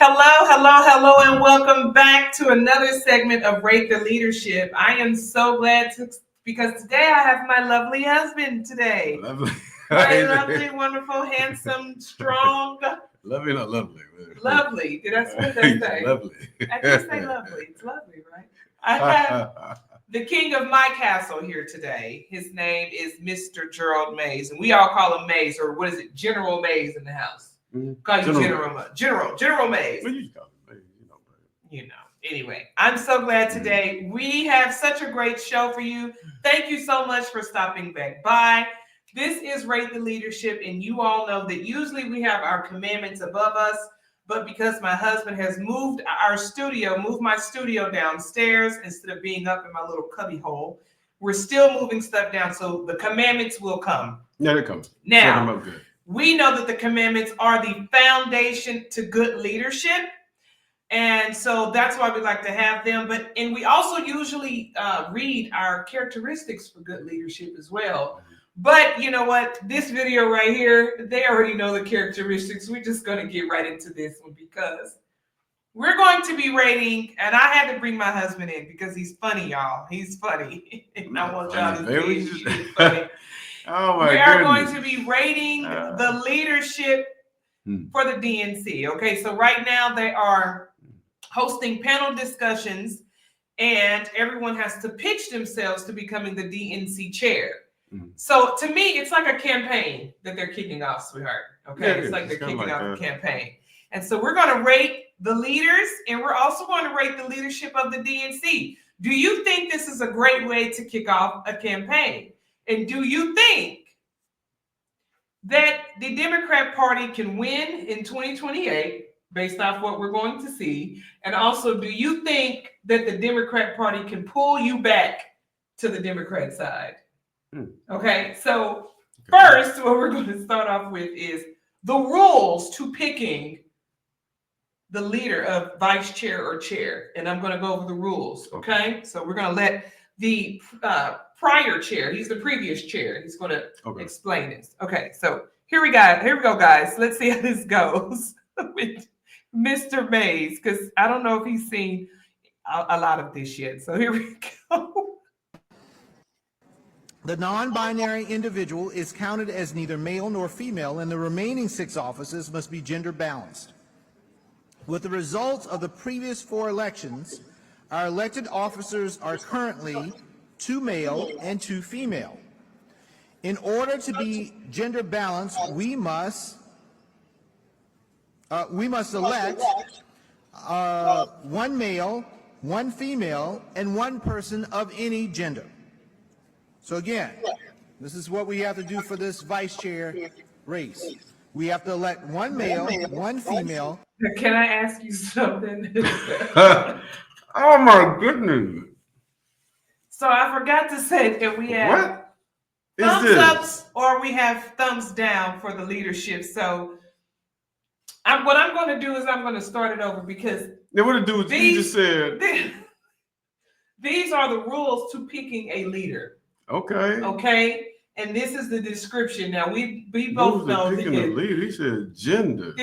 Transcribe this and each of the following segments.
Hello, and welcome back to another segment of Rate the Leadership. I am so glad because today I have my lovely husband today. Lovely. My lovely, wonderful, handsome, strong. Lovely, not lovely. Lovely. Did I say? Lovely. I did say lovely. It's lovely, right? I have the king of my castle here today. His name is Mr. Gerald Mays, and we all call him Mays, or what is it? General Mays in the house. Call you General Mays. Well, you call him Mays, Anyway, I'm so glad today. We have such a great show for you. Thank you so much for stopping back by. This is Rate the Leadership, and you all know that usually we have our commandments above us, but because my husband has moved my studio downstairs instead of being up in my little cubby hole, we're still moving stuff down, so the commandments will come. Yeah, they come. Now, we know that the commandments are the foundation to good leadership. And so that's why we like to have them. And we also usually read our characteristics for good leadership as well. But you know what? This video right here, they already know the characteristics. We're just going to get right into this one because we're going to be rating, and I had to bring my husband in because he's funny, y'all. He's funny. And I want y'all to see he's funny. Oh my we are goodness. going to be rating the leadership for the DNC. Okay, so right now they are hosting panel discussions, and everyone has to pitch themselves to becoming the DNC chair. So to me, it's like a campaign that they're kicking off, sweetheart. Okay, it's like they're kicking off a campaign. And so we're going to rate the leaders, and we're also going to rate the leadership of the DNC. Do you think this is a great way to kick off a campaign? And do you think that the Democrat Party can win in 2028 based off what we're going to see? And also, do you think that the Democrat Party can pull you back to the Democrat side? Okay, so first, what we're going to start off with is the rules to picking the leader of vice chair or chair. And I'm going to go over the rules, okay? So we're going to let the prior chair, he's the previous chair, he's going to explain this. Okay, so here we go, guys. Let's see how this goes with Mr. Mays, because I don't know if he's seen a lot of this yet. So here we go. The non-binary individual is counted as neither male nor female, and the remaining 6 offices must be gender balanced. With the results of the previous 4 elections, our elected officers are currently 2 male and 2 female. In order to be gender balanced, we must elect 1 male, 1 female, and 1 person of any gender. So again, this is what we have to do for this vice chair race. We have to elect 1 male, 1 female. Can I ask you something? Oh my goodness. So I forgot to say that we have what thumbs ups or we have thumbs down for the leadership. So what I'm going to do is I'm going to start it over because what to do with you just said. These are the rules to picking a leader. Okay. And this is the description. Now we both know picking a leader. He said gender.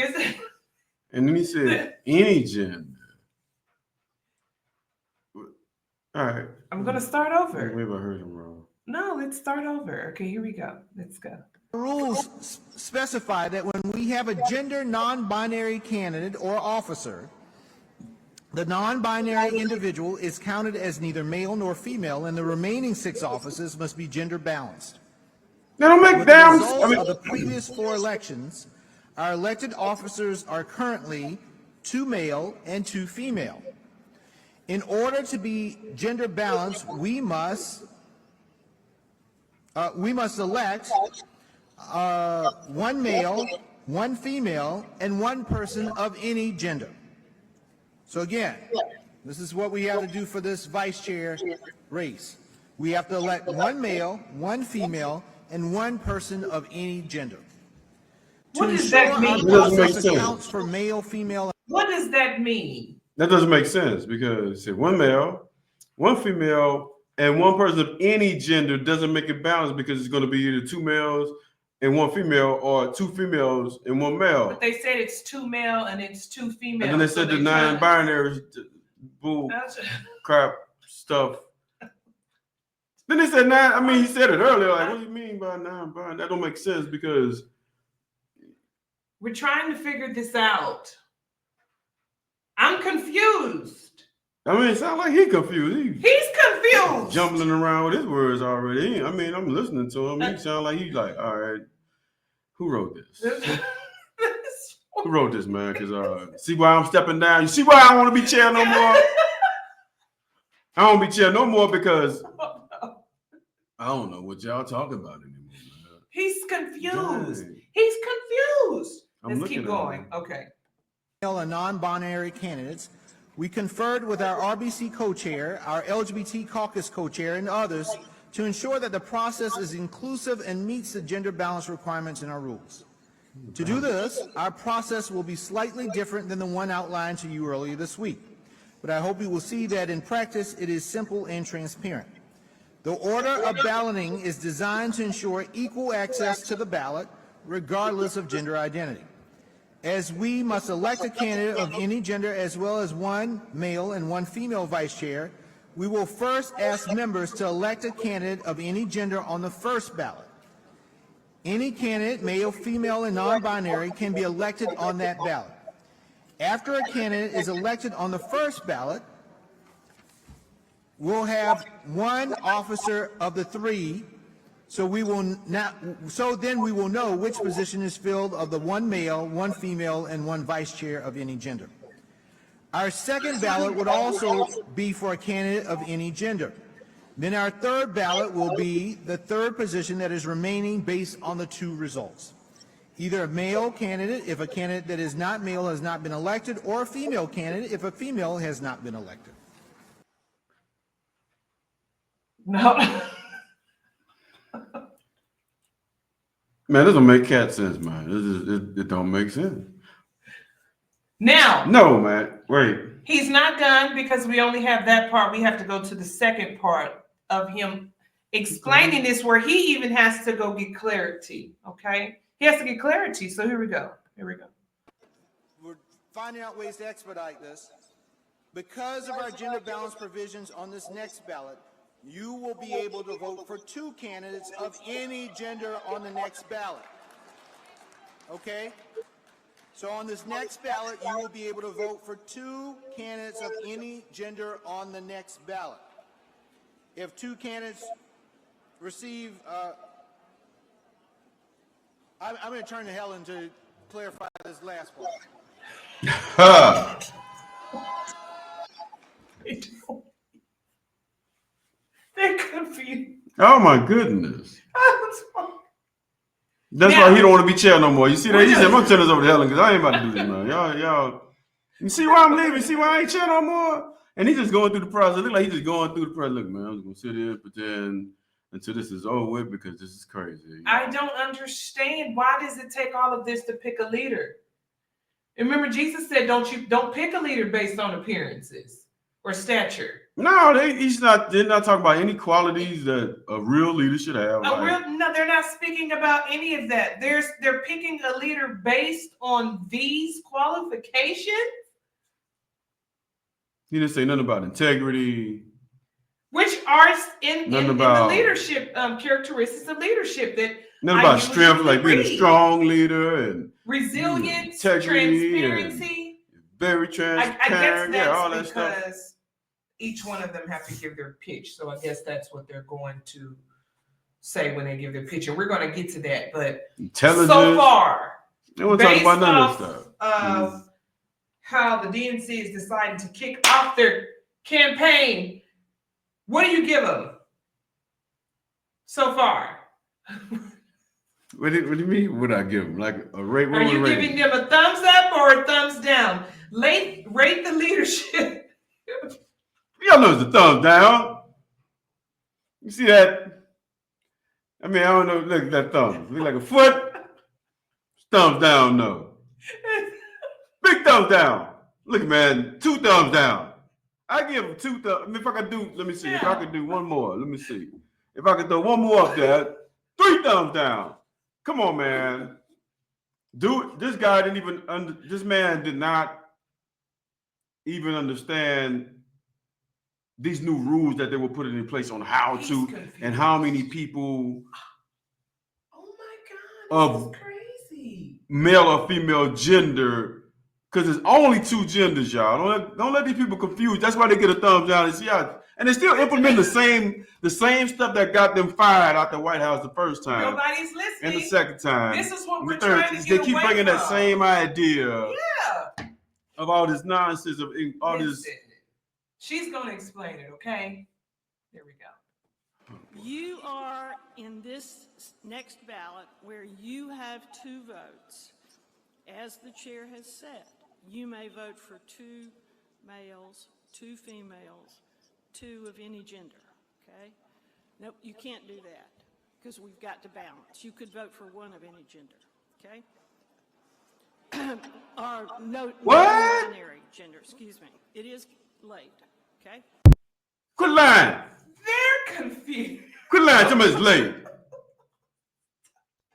And then he said any gender. All right. I'm going to start over. Maybe I heard him wrong. No, let's start over. Okay, here we go. Let's go. The rules specify that when we have a gender non-binary candidate or officer, the non-binary individual is counted as neither male nor female, and the remaining 6 offices must be gender balanced. They don't make With the results of the previous 4 elections, our elected officers are currently 2 male and 2 female. In order to be gender balanced, we must elect 1 male, 1 female, and 1 person of any gender. So again, this is what we have to do for this vice chair race. We have to elect 1 male, 1 female, and 1 person of any gender. What does that mean? It doesn't make sense. Accounts for male, female. What does that mean? That doesn't make sense because say 1 male, 1 female, and 1 person of any gender doesn't make it balanced because it's going to be either 2 males and one female, or 2 females and 1 male. But they said it's 2 male and it's 2 females. And then they said the non-binary bull crap stuff. Then they said 9. I mean, he said it earlier. Like, what do you mean by non-binary? That don't make sense because we're trying to figure this out. I'm confused. I mean, it sounds like he's confused. He's confused. Jumbling around with his words already. I mean, I'm listening to him. He sounds like he's like, all right, who wrote this? Who wrote this, man? Because see why I'm stepping down? You see why I don't want to be chair no more? I don't be chair no more because I don't know what y'all talking about anymore, man. He's confused. Dang. He's confused. Let's keep going. Him. Okay. And non-binary candidates, we conferred with our RBC co-chair, our LGBT caucus co-chair, and others to ensure that the process is inclusive and meets the gender balance requirements in our rules. To do this, our process will be slightly different than the one outlined to you earlier this week, but I hope you will see that in practice it is simple and transparent. The order of balloting is designed to ensure equal access to the ballot, regardless of gender identity. As we must elect a candidate of any gender as well as 1 male and 1 female vice chair, we will first ask members to elect a candidate of any gender on the first ballot. Any candidate, male, female, and non-binary, can be elected on that ballot. After a candidate is elected on the first ballot, we'll have 1 officer of the 3. So then we will know which position is filled of the 1 male, 1 female, and 1 vice chair of any gender. Our second ballot would also be for a candidate of any gender. Then our third ballot will be the third position that is remaining based on the 2 results. Either a male candidate if a candidate that is not male has not been elected, or a female candidate if a female has not been elected. No. Man, this don't make cat sense, man. It don't make sense. Now. No, man. Wait. He's not done because we only have that part. We have to go to the second part of him explaining this, where he even has to go get clarity. Okay? He has to get clarity. So here we go. We're finding out ways to expedite this. Because of our gender balance provisions on this next ballot, you will be able to vote for 2 candidates of any gender on the next ballot. Okay? So on this next ballot, you will be able to vote for 2 candidates of any gender on the next ballot. If 2 candidates receive, I'm going to turn to Helen to clarify this last part. They're confused. Oh my goodness. That's why he don't want to be chair no more. You see that? He said, I'm going to turn this over to Helen because I ain't about to do this, man. Y'all. You see why I'm leaving? You see why I ain't chair no more? And he's just going through the process. Look like he's just going through the process. Look, man, I'm just going to sit here and pretend until this is over with because this is crazy. I don't understand. Why does it take all of this to pick a leader? And remember, Jesus said, don't pick a leader based on appearances or stature. No, they're not talking about any qualities that a real leader should have. No, they're not speaking about any of that. They're picking a leader based on these qualifications. He didn't say nothing about integrity. Which are in the leadership characteristics of leadership that nothing about strength, like being a strong leader and resilience, integrity, transparency. And very transparent. I guess that's all that stuff. Because each one of them have to give their pitch. So I guess that's what they're going to say when they give their pitch. And we're going to get to that. But so far, based off how the DNC is deciding to kick off their campaign, what do you give them so far? What do you mean? What I give them? Like a rate? Are you giving them a thumbs up or a thumbs down? Rate the leadership. Y'all know it's a thumbs down. You see that? I mean, I don't know. Look at that thumb. Look like a foot. Thumbs down, no. Big thumbs down. Look, man, 2 thumbs down. I give them 2 thumbs. I mean, if I could do, let me see. If I could do one more, let me see. If I could throw one more up there, 3 thumbs down. Come on, man. Dude, this guy didn't even this man did not even understand these new rules that they were putting in place on how He's to confused. and how many people Oh my God, of this is crazy. Male or female gender, because there's only two genders, y'all. Don't let these people confused. That's why they get a thumbs down. And see how, and they still implement the same stuff that got them fired out the White House the first time. Nobody's listening. And the second time. This is what and we're the third. trying to They get keep away bringing that from. same idea Yeah. of all this nonsense of all this. Listen. She's going to explain it, okay? There we go. You are in this next ballot where you have 2 votes. As the chair has said, you may vote for 2 males, 2 females, 2 of any gender, okay? Nope, you can't do that because we've got to balance. You could vote for 1 of any gender, okay? Or no non-binary gender, excuse me. It is late, okay? Quit lying. They're confused. Quit lying. Somebody's late.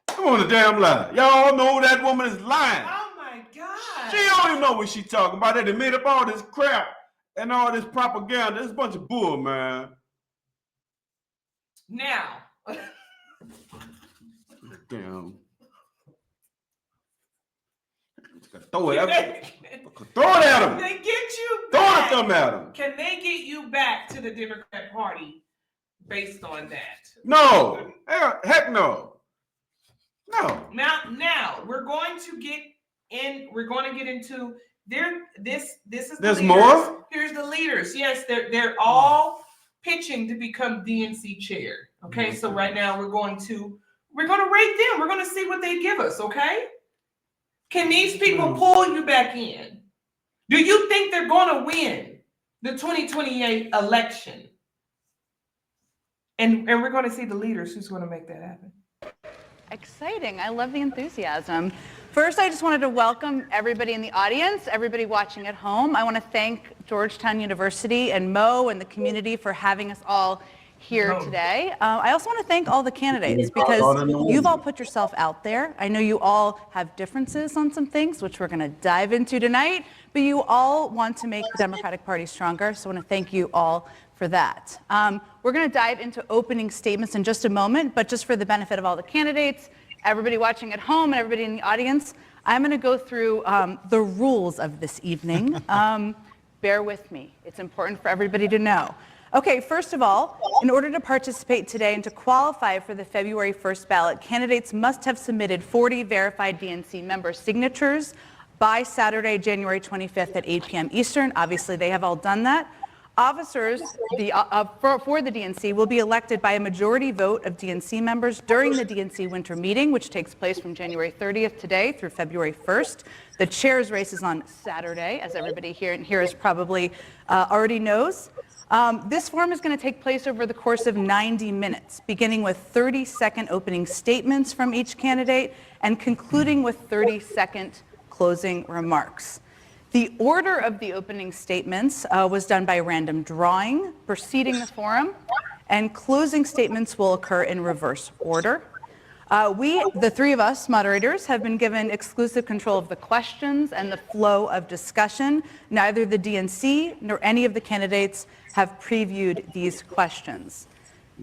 Come on, the damn lie. Y'all know that woman is lying. Oh my God. She don't even know what she's talking about. They done made up all this crap and all this propaganda. It's a bunch of bull, man. Now. Damn. Throw it at him. Throw it at him. They get you Throw back. them at him. Can they get you back to the Democrat Party based on that? No. Heck no. No. Now we're going to get in. We're going to get into this is the There's leaders. more? Here's the leaders. Yes, they're all pitching to become DNC chair. Okay, so right now we're going to rate them. We're going to see what they give us. Okay. Can these people pull you back in? Do you think they're going to win the 2028 election? And we're going to see the leaders who's going to make that happen. Exciting. I love the enthusiasm. First, I just wanted to welcome everybody in the audience, everybody watching at home. I want to thank Georgetown University and Mo and the community for having us all here today. I also want to thank all the candidates because you've all put yourself out there. I know you all have differences on some things, which we're going to dive into tonight, but you all want to make the Democratic Party stronger, so I want to thank you all for that. We're going to dive into opening statements in just a moment, but just for the benefit of all the candidates, everybody watching at home, and everybody in the audience, I'm going to go through the rules of this evening. Bear with me. It's important for everybody to know. Okay, first of all, in order to participate today and to qualify for the February 1st ballot, candidates must have submitted 40 verified DNC member signatures by Saturday, January 25th at 8 p.m. Eastern. Obviously, they have all done that. Officers for the DNC will be elected by a majority vote of DNC members during the DNC winter meeting, which takes place from January 30th today through February 1st. The chair's race is on Saturday, as everybody here is probably already knows. This forum is going to take place over the course of 90 minutes, beginning with 30-second opening statements from each candidate and concluding with 30-second closing remarks. The order of the opening statements was done by random drawing, preceding the forum, and closing statements will occur in reverse order. The 3 of us, moderators, have been given exclusive control of the questions and the flow of discussion. Neither the DNC nor any of the candidates have previewed these questions.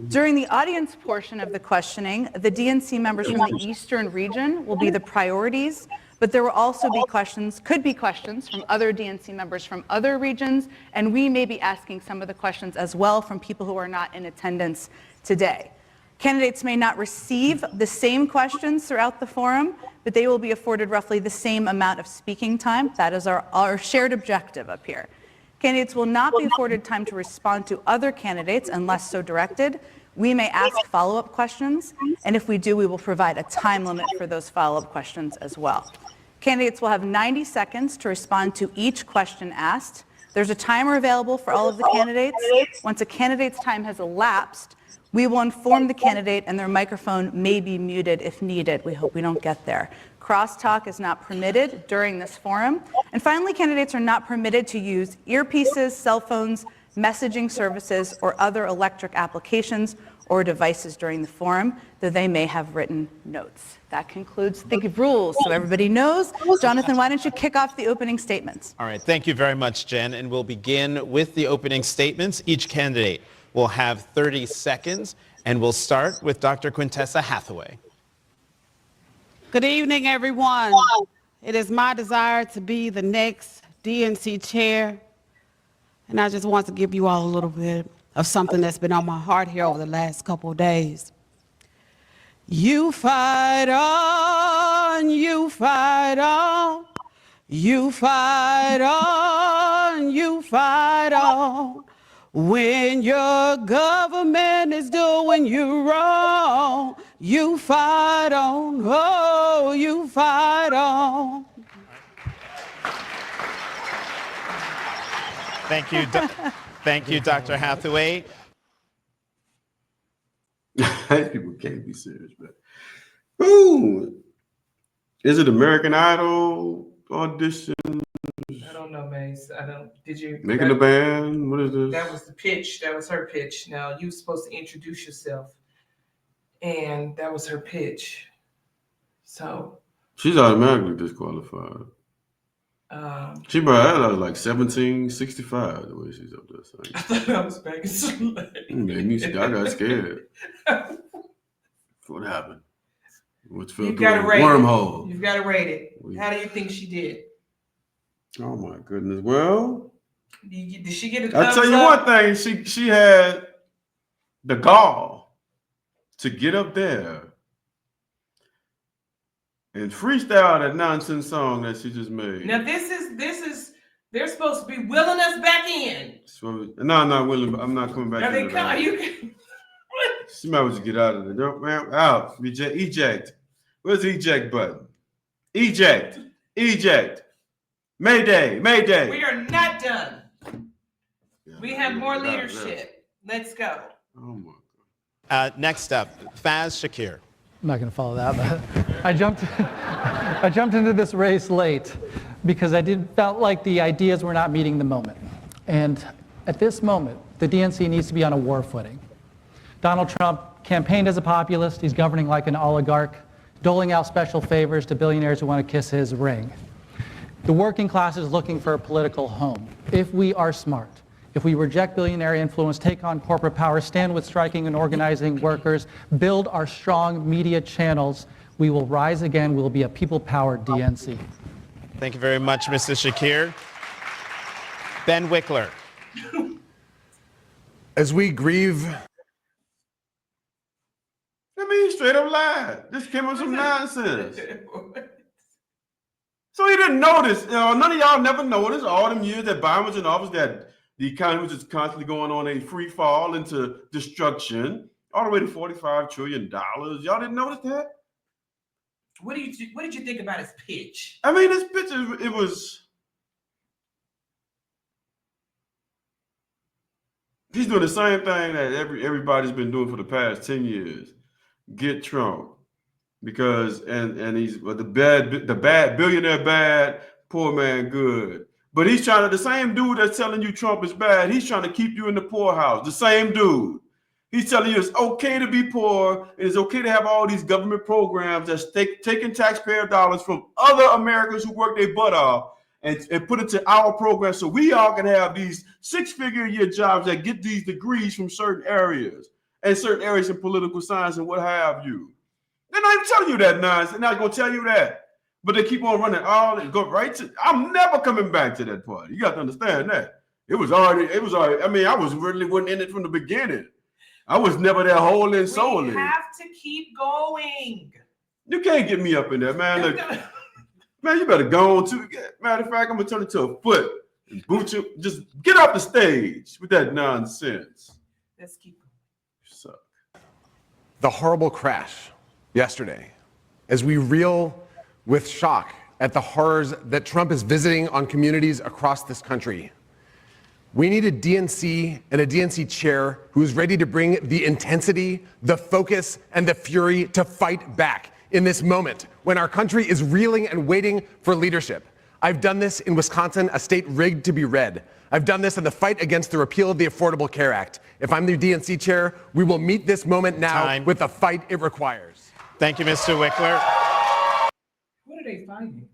During the audience portion of the questioning, the DNC members from the Eastern region will be the priorities, but there will also be could be questions from other DNC members from other regions, and we may be asking some of the questions as well from people who are not in attendance today. Candidates may not receive the same questions throughout the forum, but they will be afforded roughly the same amount of speaking time. That is our shared objective up here. Candidates will not be afforded time to respond to other candidates unless so directed. We may ask follow-up questions, and if we do, we will provide a time limit for those follow-up questions as well. Candidates will have 90 seconds to respond to each question asked. There's a timer available for all of the candidates. Once a candidate's time has elapsed, we will inform the candidate and their microphone may be muted if needed. We hope we don't get there. Crosstalk is not permitted during this forum. And finally, candidates are not permitted to use earpieces, cell phones, messaging services, or other electric applications, or devices during the forum, though they may have written notes. That concludes the rules, so everybody knows. Jonathan, why don't you kick off the opening statements? All right, thank you very much, Jen. And we'll begin with the opening statements. Each candidate will have 30 seconds, and we'll start with Dr. Quintessa Hathaway. Good evening, everyone. It is my desire to be the next DNC chair, and I just want to give you all a little bit of something that's been on my heart here over the last couple of days. You fight on, you fight on, you fight on, you fight on. When your government is doing you wrong, you fight on, oh, you fight on. Thank you, thank you, Dr. Hathaway. People can't be serious, but ooh, is it American Idol audition? I don't know, Mace. I don't. Did you Making the band? What is this? That was the pitch. That was her pitch. Now you were supposed to introduce yourself, and that was her pitch. So she's automatically disqualified. She probably had like 1765 the way she's up there saying. I thought I was back in Slay. I got scared. What happened? What's fell You've through got to a rate wormhole? it. You've got to rate it. How do you think she did? Oh my goodness! Well, did she get a I'll tell you one thing. She had the gall to get up there and freestyle that nonsense song that she just made. Now this is they're supposed to be willing us back in. So, no, I'm not willing. I'm not coming back. Now they into come. that. You She might as well get out of there. Man, out. Eject. Where's the eject button? Eject. Eject. Mayday. Mayday. We are not done. Yeah, We have more leadership. Let's go. Oh my God. Next up, Faz Shakir. I'm not going to follow that, but I jumped into this race late because felt like the ideas were not meeting the moment. And at this moment, the DNC needs to be on a war footing. Donald Trump campaigned as a populist. He's governing like an oligarch, doling out special favors to billionaires who want to kiss his ring. The working class is looking for a political home. If we are smart, if we reject billionaire influence, take on corporate power, stand with striking and organizing workers, build our strong media channels, we will rise again. We will be a people-powered DNC. Thank you very much, Mrs. Shakir. Ben Wickler. As we grieve. I mean, straight up lied. This came with some nonsense. So he didn't notice. None of y'all never noticed all them years that Biden was in office that the economy was just constantly going on a free fall into destruction, all the way to $45 trillion. Y'all didn't notice that? What did you think about his pitch? I mean, this pitch, it was. He's doing the same thing that everybody's been doing for the past 10 years. Get Trump. Because and he's the bad billionaire bad, poor man good. But he's trying to, the same dude that's telling you Trump is bad, he's trying to keep you in the poorhouse. The same dude. He's telling you it's okay to be poor, and it's okay to have all these government programs that's taking taxpayer dollars from other Americans who work their butt off and put it to our program so we all can have these six-figure-a-year jobs that get these degrees from certain areas and certain areas in political science and what have you. They're not even telling you that nonsense. They're not going to tell you that. But they keep on running all and go right to. I'm never coming back to that party. You got to understand that. It was already. I mean, I wasn't in it from the beginning. I was never there wholly and solely. We have to keep going. You can't get me up in there, man. Look, man, you better go on to. Matter of fact, I'm going to turn it to a foot and boot you. Just get off the stage with that nonsense. Let's keep going. You suck. The horrible crash yesterday, as we reel with shock at the horrors that Trump is visiting on communities across this country. We need a DNC and a DNC chair who is ready to bring the intensity, the focus, and the fury to fight back in this moment when our country is reeling and waiting for leadership. I've done this in Wisconsin, a state rigged to be red. I've done this in the fight against the repeal of the Affordable Care Act. If I'm the DNC chair, we will meet this moment now with the fight it requires. Thank you, Mr. Wickler. What are they fighting?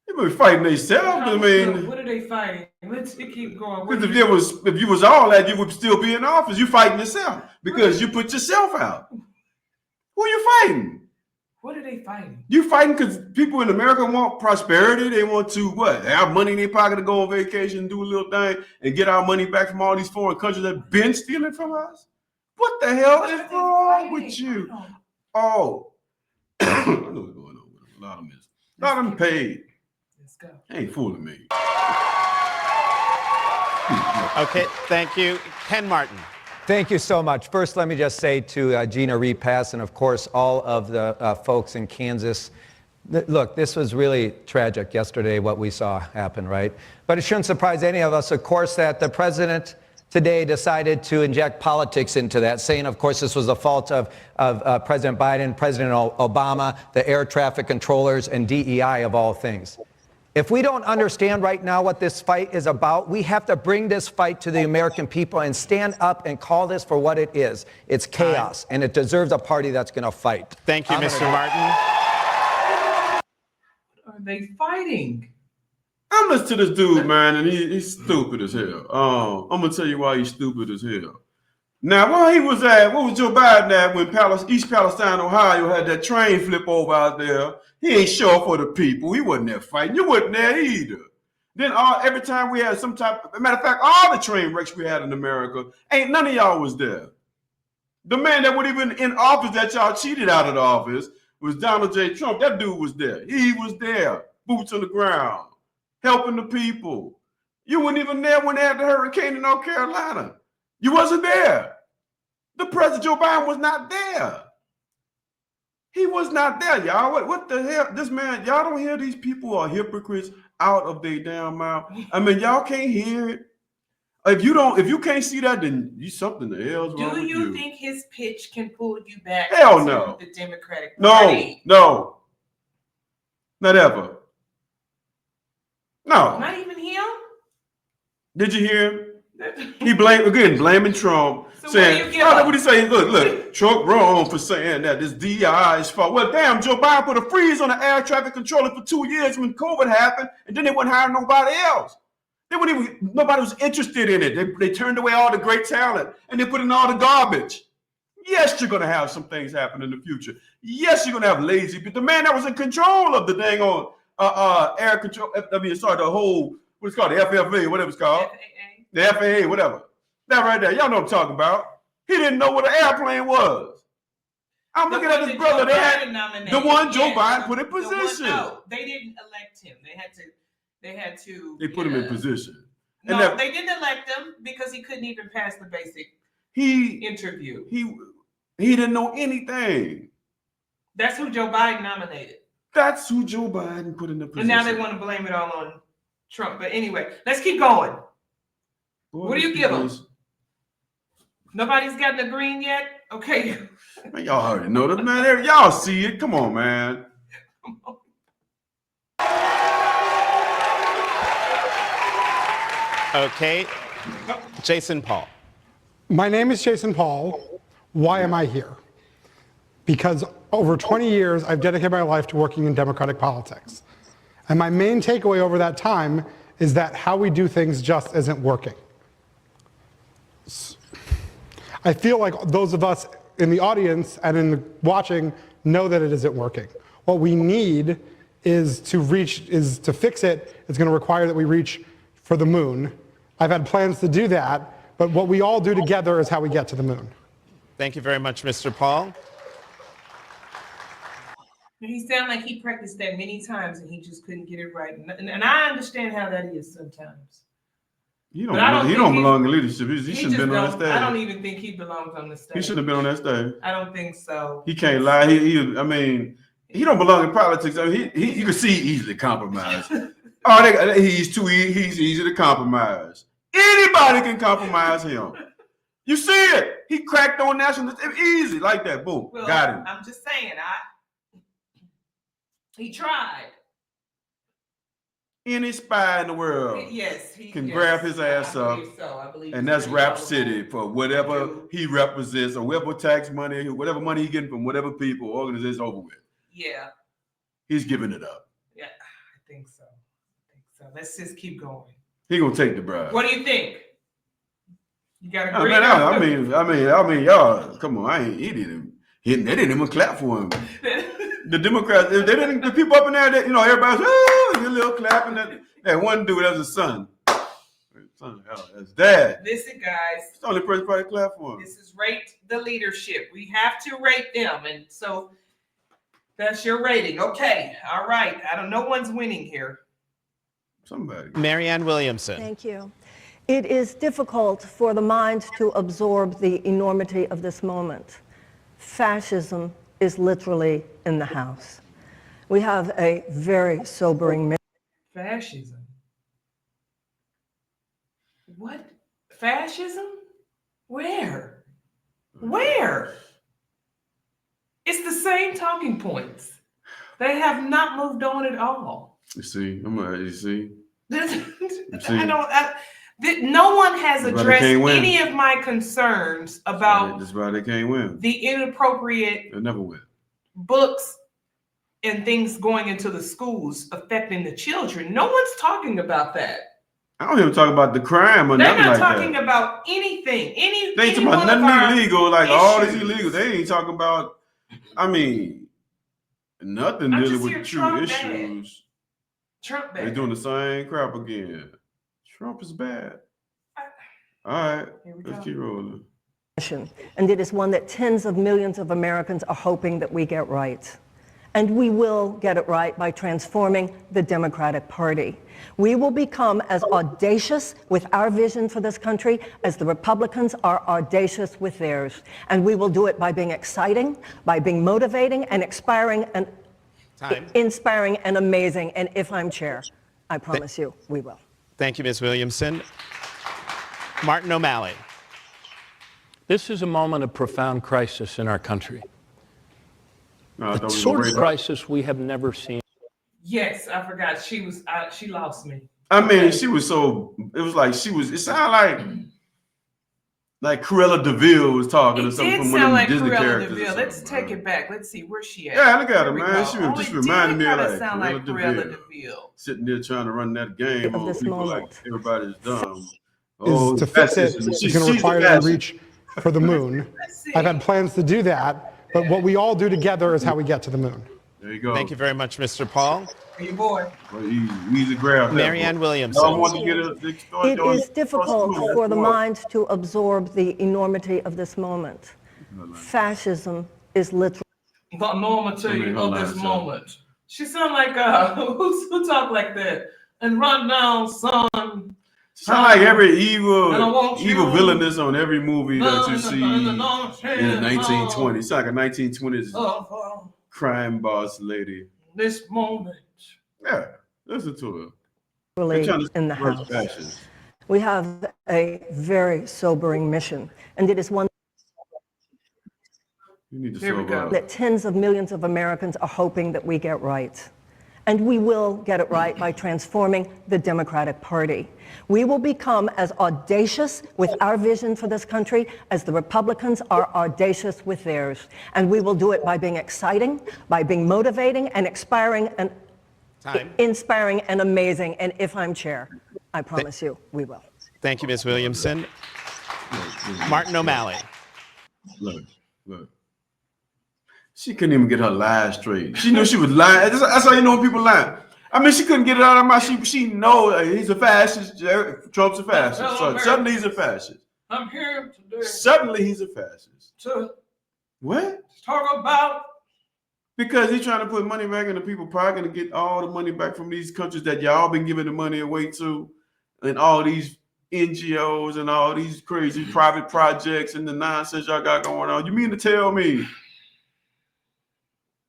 They were fighting themselves. I mean, what are they fighting? Let's keep going. Because if you was all that, you would still be in office. You fighting yourself because you put yourself out. Who are you fighting? What are they fighting? You fighting because people in America want prosperity. They want to what? Have money in their pocket to go on vacation, do a little thing, and get our money back from all these foreign countries that been stealing from us. What the hell is wrong with you? Oh, I know what's going on with them. A lot of them is. A lot of them paid. Let's go. Ain't fooling me. Okay, thank you. Ken Martin. Thank you so much. First, let me just say to Gina Repass and, of course, all of the folks in Kansas, look, this was really tragic yesterday, what we saw happen, right? But it shouldn't surprise any of us, of course, that the president today decided to inject politics into that, saying, of course, this was the fault of President Biden, President Obama, the air traffic controllers, and DEI of all things. If we don't understand right now what this fight is about, we have to bring this fight to the American people and stand up and call this for what it is. It's chaos, and it deserves a party that's going to fight. Thank you, Mr. Martin. Are they fighting? I'm listening to this dude, man, and he's stupid as hell. I'm gonna tell you why he's stupid as hell. Now, where he was at, what was Joe Biden at when East Palestine, Ohio had that train flip over out there? He ain't show up for the people. He wasn't there fighting. You wasn't there either. Then every time we had some type, matter of fact, all the train wrecks we had in America, ain't none of y'all was there. The man that wasn't even in office that y'all cheated out of the office was Donald J. Trump. That dude was there. He was there, boots on the ground, helping the people. You weren't even there when they had the hurricane in North Carolina. You wasn't there. The president, Joe Biden, was not there. He was not there, y'all. What the hell? This man, y'all don't hear these people are hypocrites out of their damn mouth. I mean, y'all can't hear it. If you can't see that, then you something the hell's wrong with you. Do you think his pitch can pull you back Hell to no. the Democratic Party? No. Not ever. No. Not even him? Did you hear him? He blaming Trump, So saying, what he say? Look, Trump wrong for saying that this DEI is fault. Well, damn, Joe Biden put a freeze on the air traffic controller for 2 years when COVID happened, and then they wouldn't hire nobody else. Nobody was interested in it. They turned away all the great talent, and they put in all the garbage. Yes, you're going to have some things happen in the future. Yes, you're going to have lazy, but the man that was in control of the dang on air control, the whole, what's called, the FFA, whatever it's called. The FAA, whatever. That right there. Y'all know what I'm talking about. He didn't know what an airplane was. I'm looking at his brother. They had the one Joe Biden put in position. No, they didn't elect him. They had to. They put him in position. No, they didn't elect him because he couldn't even pass the basic interview. He didn't know anything. That's who Joe Biden nominated. That's who Joe Biden put in the position. And now they want to blame it all on Trump. But anyway, let's keep going. Boy, what do you give them? Nobody's gotten a green yet? Okay. Man, y'all already know that, man. Y'all see it. Come on, man. Okay. Jason Paul. My name is Jason Paul. Why am I here? Because over 20 years, I've dedicated my life to working in Democratic politics. And my main takeaway over that time is that how we do things just isn't working. I feel like those of us in the audience and in the watching know that it isn't working. What we need is to fix it. It's going to require that we reach for the moon. I've had plans to do that, but what we all do together is how we get to the moon. Thank you very much, Mr. Paul. He sounded like he practiced that many times and he just couldn't get it right. And I understand how that is sometimes. He don't belong in leadership. He shouldn't have been on that stage. I don't even think he belongs on the stage. He shouldn't have been on that stage. I don't think so. He can't lie. He don't belong in politics. I mean, you can see easily compromised. He's easy to compromise. Anybody can compromise him. You see it. He cracked on national easy like that. Boom. Well, got him. I'm just saying, he tried. Any spy in the world Yes, he can yes, grab his ass I up, believe so. I believe and he's that's very Rap gullible. City for whatever he represents or whatever tax money, whatever money he getting from whatever people, organizations over with. Yeah. He's giving it up. Yeah, I think so. Let's just keep going. He gonna take the bribe. What do you think? You got to I agree? mean, y'all, come on, they didn't even clap for him. The Democrats, the people up in there, everybody's, oh, a little clapping. That one dude, that was his son. That's dad. Listen, guys. It's the only person probably clap for him. This is rate the leadership. We have to rate them. And so that's your rating. Okay. All right. No one's winning here. Somebody. Marianne Williamson. Thank you. It is difficult for the mind to absorb the enormity of this moment. Fascism is literally in the house. We have a very sobering mission. Fascism? What? Fascism? Where? Where? It's the same talking points. They have not moved on at all. You see? You see? No one has addressed any of my concerns about that's why they can't win. The inappropriate They'll never win. Books and things going into the schools affecting the children. No one's talking about that. I don't even talk about the crime or nothing like that. They're not talking about anything. They ain't talking about nothing illegal, like all this illegal. They ain't talking about, nothing dealing with true issues. Trump bad. They're doing the same crap again. Trump is bad. All right, let's keep rolling. And it is one that tens of millions of Americans are hoping that we get right. And we will get it right by transforming the Democratic Party. We will become as audacious with our vision for this country as the Republicans are audacious with theirs. And we will do it by being exciting, by being motivating and inspiring and amazing. And if I'm chair, I promise you, we will. Thank you, Ms. Williamson. Martin O'Malley. This is a moment of profound crisis in our country. The sort of crisis we have never seen. Yes, I forgot. She lost me. She was so, it sounded like Cruella DeVille was talking or something from one of the Disney characters. Let's take it back. Let's see, where's she at? Yeah, look at her, man. She was just reminding me of Cruella DeVille. Sitting there trying to run that game on people like everybody's dumb. To fix it, it's going to require them to reach for the moon. I've had plans to do that. But what we all do together is how we get to the moon. There you go. Thank you very much, Mr. Paul. Your boy. Easy grab. Marianne Williamson. It is difficult for the mind to absorb the enormity of this moment. Fascism is literally the enormity of this moment. She sound like who talk like that? And run down, son. Sound like every evil villainous on every movie that you see in the 1920s. It's like a 1920s crime boss lady. This moment. Yeah, listen to her. Really in the house. Fashion. We have a very sobering mission, and it is one that tens of millions of Americans are hoping that we get right. And we will get it right by transforming the Democratic Party. We will become as audacious with our vision for this country as the Republicans are audacious with theirs. And we will do it by being exciting, by being motivating and inspiring and amazing. And if I'm chair, I promise you, we will. Thank you, Ms. Williamson. Martin O'Malley. Look. She couldn't even get her lies straight. She knew she was lying. That's how you know when people lie. She couldn't get it out of her mouth. She know he's a fascist. Trump's a fascist. So suddenly he's a fascist. I'm here today. Suddenly he's a fascist. What? Talk about. Because he's trying to put money back in the people's pocket and get all the money back from these countries that y'all been giving the money away to, and all these NGOs and all these crazy private projects and the nonsense y'all got going on. You mean to tell me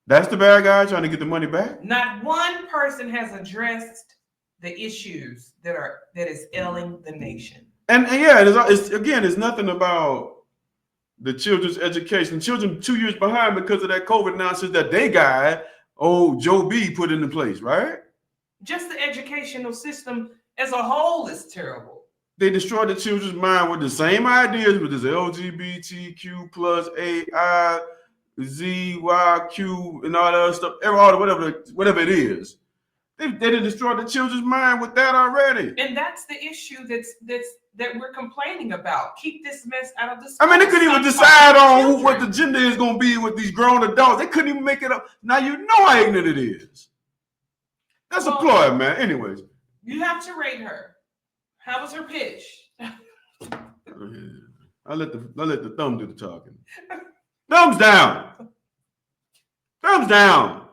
that's the bad guy trying to get the money back? Not one person has addressed the issues that is ailing the nation. And it's nothing about the children's education. Children 2 years behind because of that COVID nonsense that they guy, Joe B, put into place, right? just the educational system as a whole is terrible. They destroyed the children's mind with the same ideas with this LGBTQ plus AI, ZYQ, and all that other stuff, whatever it is. They done destroyed the children's mind with that already. And that's the issue that we're complaining about. Keep this mess out of the I schools. mean, they couldn't even decide on what the gender is going to be with these grown adults. They couldn't even make it up. Now you know how ignorant it is. That's a ploy, man. Anyways. You have to rate her. How was her pitch? I let the thumb do the talking. Thumbs down. Thumbs down.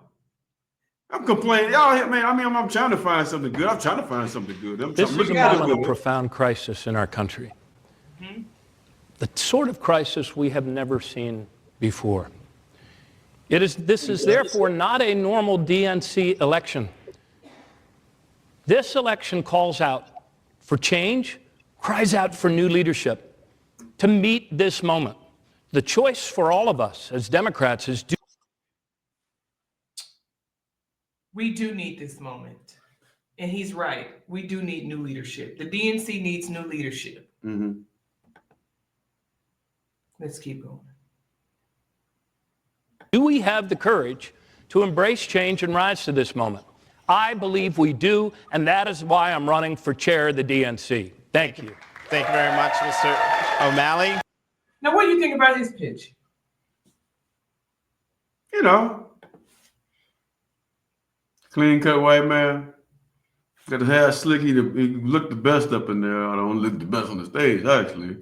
I'm complaining. Y'all, man, I'm trying to find something good. I'm trying to find something good. This is a moment of profound crisis in our country. Mm-hmm. The sort of crisis we have never seen before. This is therefore not a normal DNC election. This election calls out for change, cries out for new leadership to meet this moment. The choice for all of us as Democrats is we do need this moment. And he's right. We do need new leadership. The DNC needs new leadership. Mm-hmm. Let's keep going. Do we have the courage to embrace change and rise to this moment? I believe we do, and that is why I'm running for chair of the DNC. Thank you. Thank you very much, Mr. O'Malley. Now, what do you think about his pitch? You know, clean-cut white man. Got his hair slick. He looked the best up in there. I don't look the best on the stage, actually.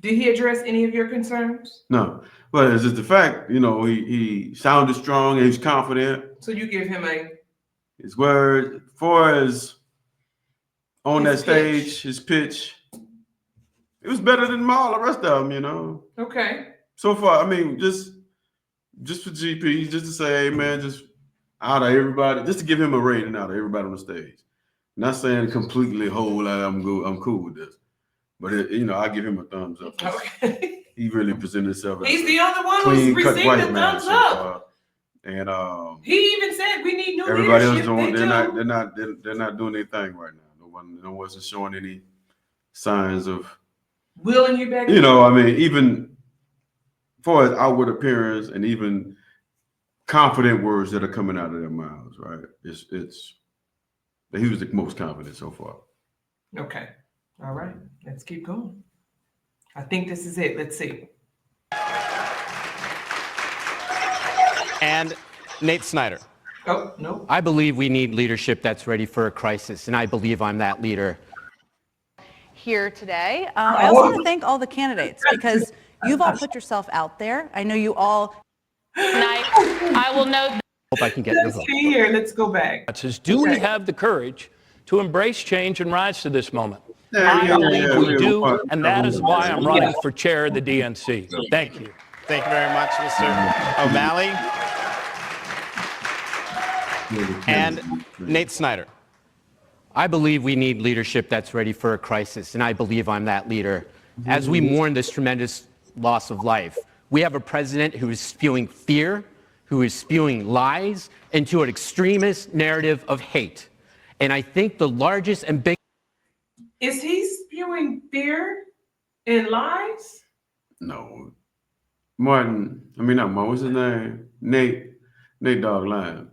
Did he address any of your concerns? No, but it's just the fact, he sounded strong and he's confident. So you give him his word, as far as on that stage, his pitch, it was better than all the rest of them, Okay. So far, I mean, just for GP, just to say, hey, man, just out of everybody, just to give him a rating out of everybody on the stage. Not saying completely whole lot, I'm cool with this. But, I give him a thumbs up. Okay. He really presented himself as he's the only one who's receiving the thumbs up. And he even said we need new everybody leadership. else they're not doing anything right now. No one's showing any signs of willing you back. Even for his outward appearance and even confident words that are coming out of their mouths, right? He was the most confident so far. Okay. All right. Let's keep going. I think this is it. Let's see. And Nate Snyder. Oh, no. I believe we need leadership that's ready for a crisis, and I believe I'm that leader. Here today. I also want to thank all the candidates because you've all put yourself out there. I know you all. Tonight, I will note. Hope I can get your vote. Here, let's go back. Do we have the courage to embrace change and rise to this moment? I believe we do, and that is why I'm running for chair of the DNC. Thank you. Thank you very much, Mr. O'Malley. And Nate Snyder. I believe we need leadership that's ready for a crisis, and I believe I'm that leader. As we mourn this tremendous loss of life, we have a president who is spewing fear, who is spewing lies into an extremist narrative of hate. And I think the largest and biggest... Is he spewing fear and lies? No. Not Martin, what's his name? Nate Dogg lying.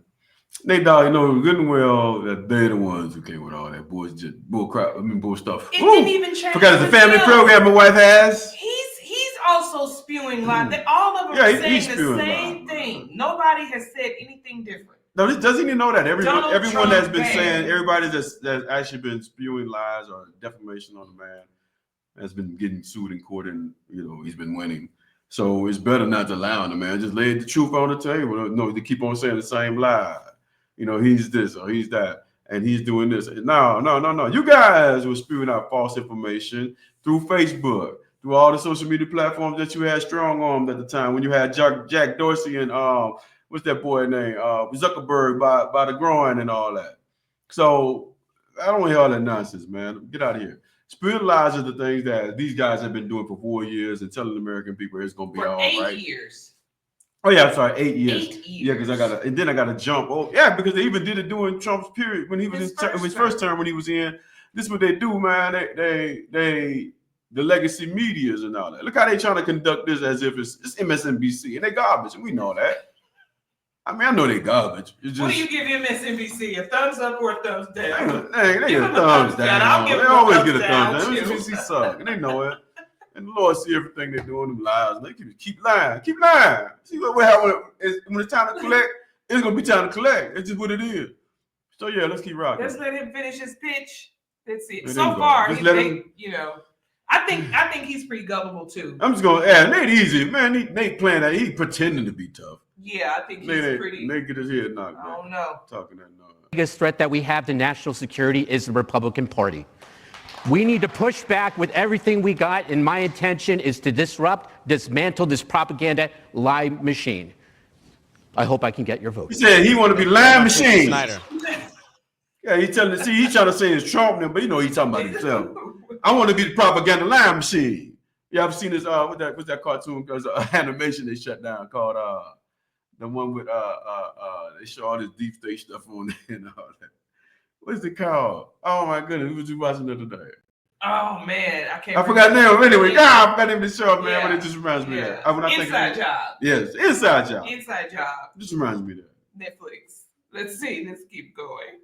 Nate Dogg, good and well that they're the ones who came with all that bull stuff. It didn't even change. Because it's a family program my wife has. He's also spewing lies. All of them are saying the same thing. Nobody has said anything different. No, doesn't he know that everyone that's been saying, everybody that's actually been spewing lies or defamation on the man has been getting sued in court, and he's been winning. So it's better not to lie on the man. Just lay the truth on the table. No, they keep on saying the same lie. He's this or he's that, and he's doing this. No. You guys were spewing out false information through Facebook, through all the social media platforms that you had strong on at the time when you had Jack Dorsey and what's that boy name? Zuckerberg by the groin and all that. So I don't want to hear all that nonsense, man. Get out of here. Spewing lies are the things that these guys have been doing for 4 years and telling the American people it's going to be all right. For 8 years. Oh yeah, I'm sorry, 8 years. 8 years. Yeah, because I got to jump. Oh yeah, because they even did it during Trump's period when he was his first term when he was in. This is what they do, man. They the legacy medias and all that. Look how they trying to conduct this as if it's MSNBC and they garbage, and we know that. I mean, I know they garbage. It's just, what do you give MSNBC? A thumbs up or a thumbs down? They get a thumbs down. They always get a thumbs down. MSNBC suck, and they know it. And the Lord see everything they're doing, them lies. And they keep lying, keep lying. See what happens when it's time to collect. It's gonna be time to collect. It's just what it is. So yeah, let's keep rocking. Let's let him finish his pitch. Let's see. So far, I think he's pretty gullible too. I'm just gonna add, Nate easy, man. Nate playing that. He pretending to be tough. Yeah, I think he's pretty. Nate get his head knocked. I don't know. Talking that noise. The biggest threat that we have to national security is the Republican Party. We need to push back with everything we got, and my intention is to dismantle this propaganda lie machine. I hope I can get your vote. He said he want to be lying machine. Snyder. Yeah, he's trying to say it's Trump now, but you know he's talking about himself. I want to be the propaganda lying machine. Yeah, I've seen this. What's that cartoon? Because animation they shut down called the one with they show all this deep state stuff on there and all that. What's it called? Oh my goodness, who was you watching the other day? Oh man, I forgot the name. Anyway, I forgot the name of the show, man. But it just reminds me of that. When I Inside Job. Yes, Inside Job. Inside Job. Just reminds me of that. Netflix. Let's see. Let's keep going.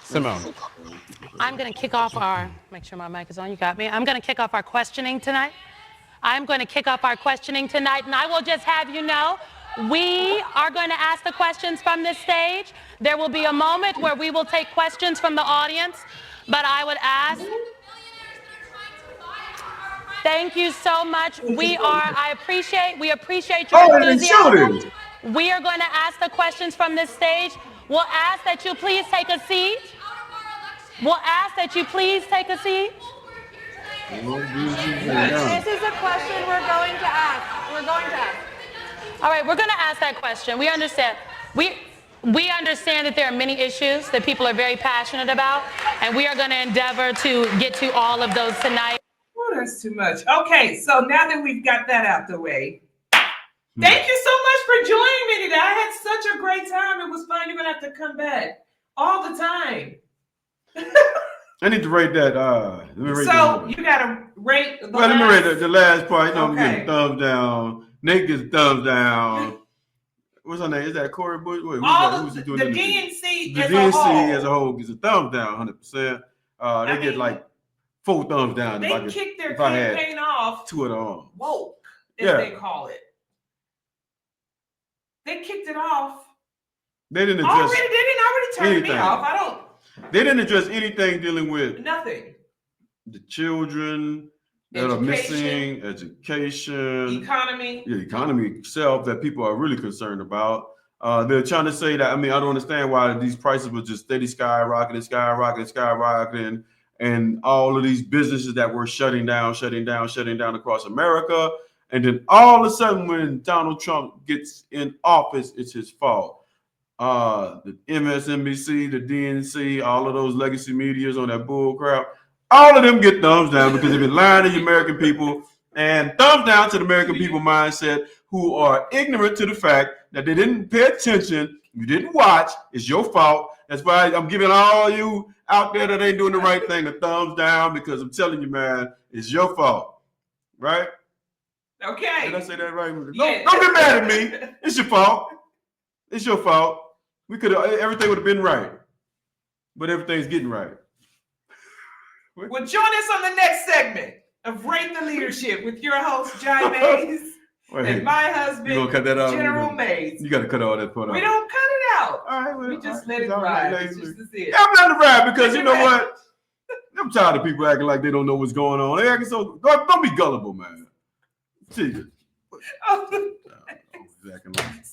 Simone. I'm going to kick off make sure my mic is on, you got me. I'm going to kick off our questioning tonight. And I will just have you know, we are going to ask the questions from this stage. There will be a moment where we will take questions from the audience, but I would ask, thank you so much. We appreciate your enthusiasm. We are going to ask the questions from this stage. We'll ask that you please take a seat. This is a question we're going to ask. All right, we're going to ask that question. We understand. We understand that there are many issues that people are very passionate about, and we are going to endeavor to get to all of those tonight. Oh, that's too much. Okay, so now that we've got that out the way, thank you so much for joining me today. I had such a great time. It was fun. You're going to have to come back all the time. I need to rate that. Let me rate you got to rate. Let me rate the last part. You know, I'm getting thumbs down. Nate gets thumbs down. What's her name? Is that Corey Bush? Wait, who's he doing? The DNC as a whole gets a thumbs down, 100%. They get like 4 thumbs down. They kicked their campaign off. 2 of them. Woke, as they call it. They kicked it off. They didn't address. They didn't already turn me off. They didn't address anything dealing with nothing. The children that are missing, education, economy. Yeah, economy itself that people are really concerned about. They're trying to say that, I don't understand why these prices were just steady skyrocketing, and all of these businesses that were shutting down across America. And then all of a sudden when Donald Trump gets in office, it's his fault. The MSNBC, the DNC, all of those legacy medias on that bull crap, all of them get thumbs down because they've been lying to the American people, and thumbs down to the American people mindset who are ignorant to the fact that they didn't pay attention. You didn't watch. It's your fault. That's why I'm giving all you out there that ain't doing the right thing a thumbs down, because I'm telling you, man, it's your fault. Right? Okay. Did I say that right? Yeah. Don't get mad at me. It's your fault. It's your fault. Everything would have been right. But everything's getting right. Well, join us on the next segment of Rate the Leadership with your host, Jai Mays, and my husband, you gonna cut that out? General Mays. You got to cut all that part out. We don't cut it out. All right, we just let it ride. It's just it. Yeah, I'm letting it ride because you know what? I'm tired of people acting like they don't know what's going on. They acting so. Don't be gullible, man. See you. Oh. Acting like.